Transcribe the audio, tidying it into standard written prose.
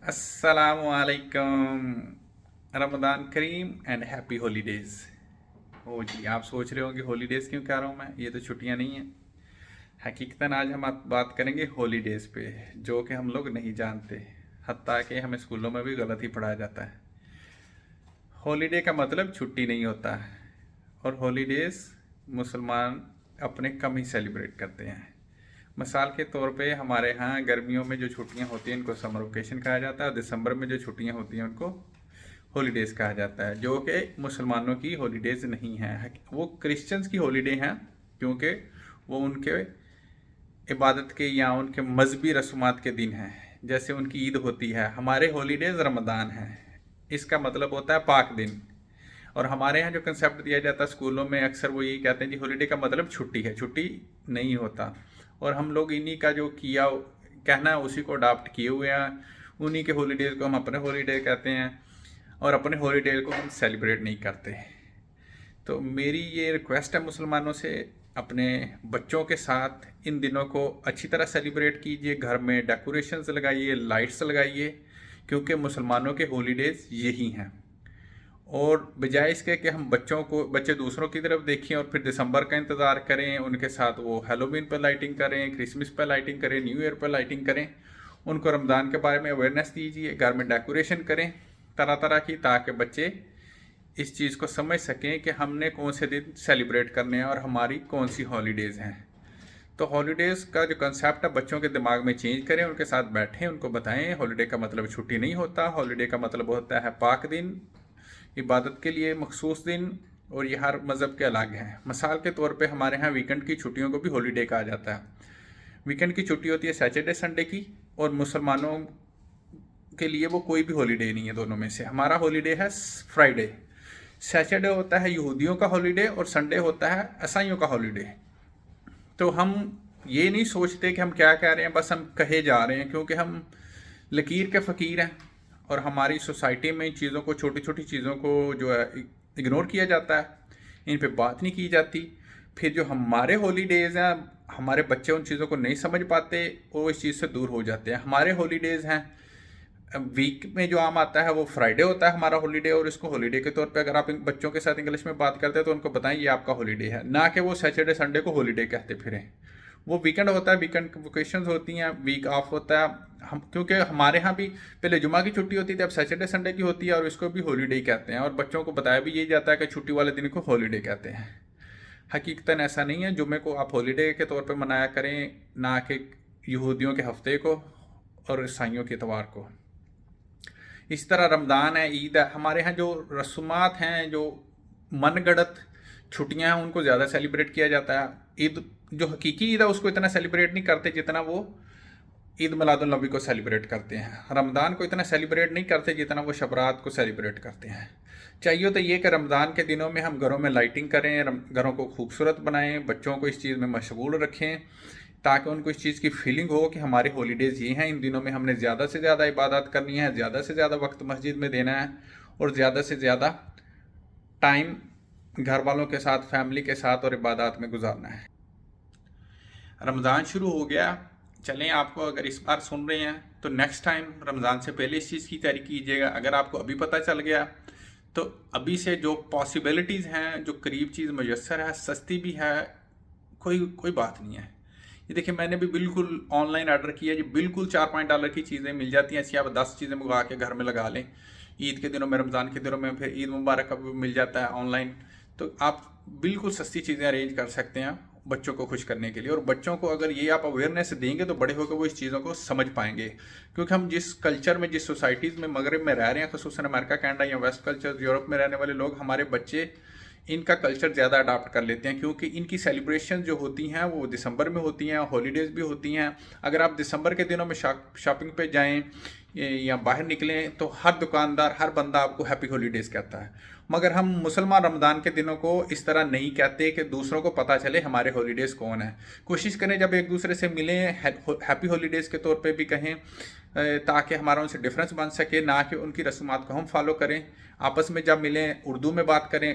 السلام علیکم، رمضان کریم and happy holidays. او جی، آپ سوچ رہے ہوں کہ ہالیڈیز کیوں کہہ رہا ہوں میں، یہ تو چھٹیاں نہیں ہیں۔ حقیقتاً آج ہم بات کریں گے ہالیڈیز پہ، جو کہ ہم لوگ نہیں جانتے، حتیٰ کہ ہمیں اسکولوں میں بھی غلط ہی پڑھایا جاتا ہے۔ ہالیڈے کا مطلب چھٹی نہیں ہوتا، اور ہالیڈیز مسلمان اپنے کم ہی سیلیبریٹ کرتے ہیں۔ مثال کے طور پہ ہمارے ہاں گرمیوں میں جو چھٹیاں ہوتی ہیں ان کو سمر ویکیشن کہا جاتا ہے، اور دسمبر میں جو چھٹیاں ہوتی ہیں ان کو ہالیڈیز کہا جاتا ہے، جو کہ مسلمانوں کی ہالیڈیز نہیں ہیں، وہ کرسچنز کی ہالیڈے ہیں، کیونکہ وہ ان کے عبادت کے یا ان کے مذہبی رسومات کے دن ہیں۔ جیسے ان کی عید ہوتی ہے، ہمارے ہالیڈیز رمضان ہیں، اس کا مطلب ہوتا ہے پاک دن۔ اور ہمارے ہاں جو کنسیپٹ دیا جاتا ہے اسکولوں میں، اکثر وہ یہی کہتے ہیں جی ہالیڈے کا مطلب چھٹی ہے، چھٹی نہیں ہوتا۔ اور ہم لوگ انہی کا جو کہنا ہے اسی کو اڈاپٹ کیے ہوئے ہیں، انہی کے ہالیڈیز کو ہم اپنے ہالیڈے کہتے ہیں، اور اپنے ہالیڈے کو ہم سیلیبریٹ نہیں کرتے۔ تو میری یہ ریکویسٹ ہے مسلمانوں سے، اپنے بچوں کے ساتھ ان دنوں کو اچھی طرح سیلیبریٹ کیجئے، گھر میں ڈیکوریشنز لگائیے، لائٹس لگائیے، کیونکہ مسلمانوں کے ہالیڈیز یہی ہیں۔ اور بجائے اس کے کہ ہم بچے دوسروں کی طرف دیکھیں اور پھر دسمبر کا انتظار کریں، ان کے ساتھ وہ ہیلووین پہ لائٹنگ کریں، کرسمس پہ لائٹنگ کریں، نیو ایئر پہ لائٹنگ کریں، ان کو رمضان کے بارے میں اویئرنیس دیجیے، گھر میں ڈیکوریشن کریں طرح طرح کی، تاکہ بچے اس چیز کو سمجھ سکیں کہ ہم نے کون سے دن سیلیبریٹ کرنے ہیں اور ہماری کون سی ہالیڈیز ہیں۔ تو ہالیڈیز کا جو کنسیپٹ ہے بچوں کے دماغ میں چینج کریں، ان کے ساتھ بیٹھیں، ان کو بتائیں ہالیڈے کا مطلب چھٹی نہیں ہوتا، ہالیڈے کا مطلب ہوتا ہے پاک دن، عبادت کے لیے مخصوص دن، اور یہ ہر مذہب کے الگ ہیں۔ مثال کے طور پہ ہمارے ہاں ویکنڈ کی چھٹیوں کو بھی ہالیڈے کہا جاتا ہے۔ ویکنڈ کی چھٹی ہوتی ہے سیٹرڈے سنڈے کی، اور مسلمانوں کے لیے وہ کوئی بھی ہالیڈے نہیں ہے دونوں میں سے۔ ہمارا ہالیڈے ہے فرائیڈے، سیٹرڈے ہوتا ہے یہودیوں کا ہالیڈے، اور سنڈے ہوتا ہے عیسائیوں کا ہالیڈے۔ تو ہم یہ نہیں سوچتے کہ ہم کیا کہہ رہے ہیں، بس ہم کہے جا رہے ہیں، کیونکہ ہم لکیر کے فقیر ہیں، اور ہماری سوسائٹی میں ان چیزوں کو، چھوٹی چھوٹی چیزوں کو جو ہے اگنور کیا جاتا ہے، ان پہ بات نہیں کی جاتی۔ پھر جو ہمارے ہالیڈیز ہیں، ہمارے بچے ان چیزوں کو نہیں سمجھ پاتے، وہ اس چیز سے دور ہو جاتے ہیں۔ ہمارے ہالیڈیز ہیں، ویک میں جو عام آتا ہے وہ فرائیڈے ہوتا ہے ہمارا ہالیڈے، اور اس کو ہالیڈے کے طور پہ اگر آپ بچوں کے ساتھ انگلش میں بات کرتے ہیں تو ان کو بتائیں یہ آپ کا ہالیڈے ہے، نہ کہ وہ سیٹرڈے سنڈے کو ہالیڈے کہتے پھریں۔ وہ ویکنڈ ہوتا ہے، ویکنڈ ویکیشنز ہوتی ہیں، ویک آف ہوتا ہے، کیونکہ ہمارے ہاں بھی پہلے جمعہ کی چھٹی ہوتی تھی، اب سیٹرڈے سنڈے کی ہوتی ہے، اور اس کو بھی ہالیڈے ہی کہتے ہیں، اور بچوں کو بتایا بھی یہی جاتا ہے کہ چھٹی والے دن کو ہالیڈے کہتے ہیں۔ حقیقتاً ایسا نہیں ہے، جمعے کو آپ ہالیڈے کے طور پہ منایا کریں، نہ کہ یہودیوں کے ہفتے کو اور عیسائیوں کے اتوار کو۔ اس طرح رمضان ہے، عید ہے، ہمارے ہاں جو رسومات ہیں، جو من گڑت چھٹیاں ہیں، ان کو زیادہ سیلیبریٹ کیا جاتا ہے۔ عید جو حقیقی عید ہے اس کو اتنا سیلیبریٹ نہیں کرتے جتنا وہ عید میلاد النبی کو سیلیبریٹ کرتے ہیں۔ رمضان کو اتنا سیلیبریٹ نہیں کرتے جتنا وہ شب رات کو سیلیبریٹ کرتے ہیں۔ چاہیے تو یہ کہ رمضان کے دنوں میں ہم گھروں میں لائٹنگ کریں، گھروں کو خوبصورت بنائیں، بچوں کو اس چیز میں مشغول رکھیں، تاکہ ان کو اس چیز کی فیلنگ ہو کہ ہمارے ہالیڈیز یہ ہیں، ان دنوں میں ہم نے زیادہ سے زیادہ عبادات کرنی ہے، زیادہ سے زیادہ وقت مسجد میں دینا ہے، اور زیادہ سے زیادہ ٹائم گھر والوں کے ساتھ، فیملی کے ساتھ اور عبادات میں گزارنا ہے۔ رمضان شروع ہو گیا، چلیں آپ کو اگر اس بار سن رہے ہیں تو نیکسٹ ٹائم رمضان سے پہلے اس چیز کی تیاری کیجیے گا۔ اگر آپ کو ابھی پتہ چل گیا تو ابھی سے جو پاسبلٹیز ہیں، جو قریب چیز میسر ہے، سستی بھی ہے، کوئی بات نہیں ہے۔ یہ دیکھیں میں نے بھی بالکل آن لائن آرڈر کیا، یہ بالکل $4 کی چیزیں مل جاتی ہیں، ایسی آپ 10 چیزیں منگوا کے گھر میں لگا لیں۔ عید کے دنوں میں، رمضان کے دنوں میں، پھر عید مبارک کا بھی مل جاتا ہے آن لائن، تو آپ بالکل سستی چیزیں ارینج کر سکتے ہیں بچوں کو خوش کرنے کے لیے۔ اور بچوں کو اگر یہ آپ اویئرنیس دیں گے تو بڑے ہو کے وہ اس چیزوں کو سمجھ پائیں گے، کیونکہ ہم جس کلچر میں، جس سوسائٹیز میں مغرب میں رہ رہے ہیں، خصوصاً امریکہ کینیڈا یا ویسٹ کلچر یورپ میں رہنے والے لوگ، ہمارے بچے ان کا کلچر زیادہ اڈاپٹ کر لیتے ہیں، کیونکہ ان کی سیلیبریشن جو ہوتی ہیں وہ دسمبر میں ہوتی ہیں، ہالیڈیز بھی ہوتی ہیں۔ اگر آپ دسمبر کے دنوں میں شاپنگ پہ جائیں یا باہر نکلیں تو ہر دکاندار، ہر بندہ آپ کو ہیپی ہالیڈیز کہتا ہے، مگر ہم مسلمان رمضان کے دنوں کو اس طرح نہیں کہتے کہ دوسروں کو پتہ چلے ہمارے ہالیڈیز کون ہیں۔ کوشش کریں جب ایک دوسرے سے ملیں ہیپی ہالیڈیز کے طور پہ بھی کہیں، تاکہ ہمارا ان سے ڈفرینس بن سکے، نہ کہ ان کی رسومات کو ہم فالو کریں۔ آپس میں جب ملیں اردو میں بات کریں،